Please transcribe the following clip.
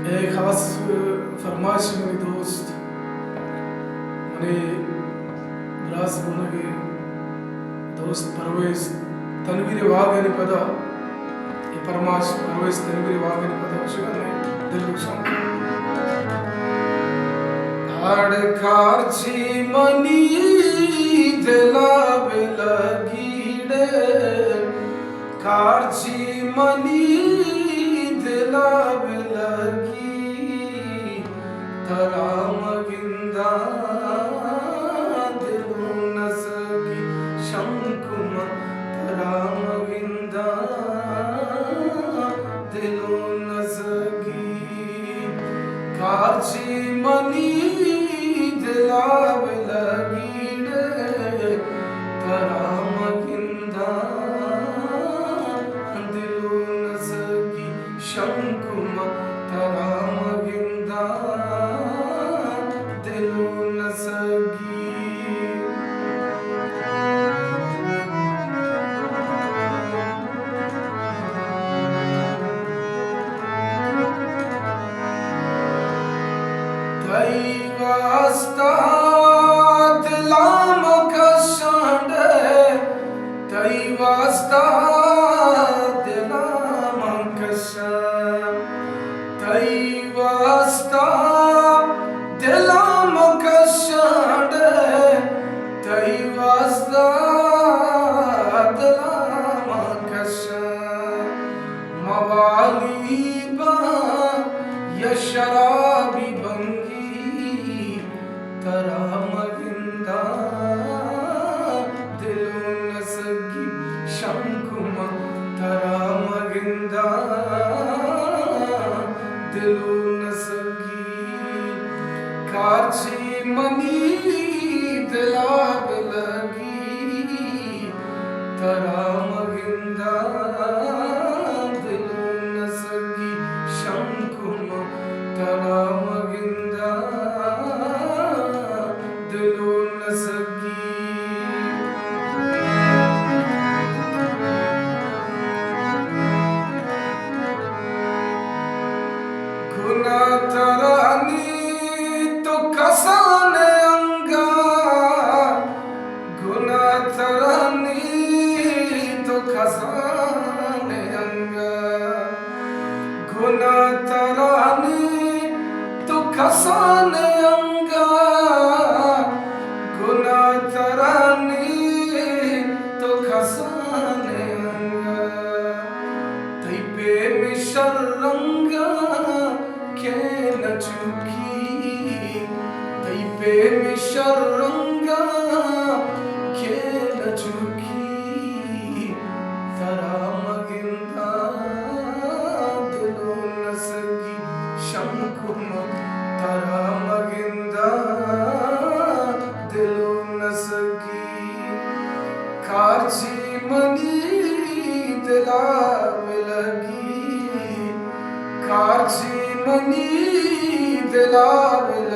एक खास फरमाइश मेरी दोस्त मने ब्रास बोनगे दोस्त परवेज तनवीर वागनी पदा ये फरमाइश परवेज तनवीर वागनी पदा शुगर दिल रुसान आड़ कारची मनी दिला बेलगीड़े कारची मनी दिला बेलगी तराम विंदा दिलु नसगी शंकुम तराम विंदा दिलु नसगी कारची मनी दिला बेलगीड़े तराम विंदा दिलु नसगी शंकुम तराम विंदा दिलु नसगी वास्ता दिलाम कशांडे तई वास्ता दिलाम कशां तई वास्ता दिलाम कशांडे तई वास्ता दिलाम कशां मवाली बा या शराबी भंगी तराम विंदा दिलु नसगी शंकुम तराम विंदा दिलु नसगी कारची मनी दिला बेलगी तराम विंदा दिलु नसगी शंकुम तराम विंदा दिलु नसगी गुना तरानी तो कसाने अंगा गुना तरानी तो कसाने अंगा गुना तरानी तो कसाने अंगा गुना तरानी तो खसाने अंगा तई पे मिशर रंगा के न चुकी तई पे मिशर रंगा के न चुकी तराम गिंदा दिलु नसगी शंकुम तराम गिंदा दिलु नसगी कारची मनी दिला बेलगी कारची मनी दिला बेलगी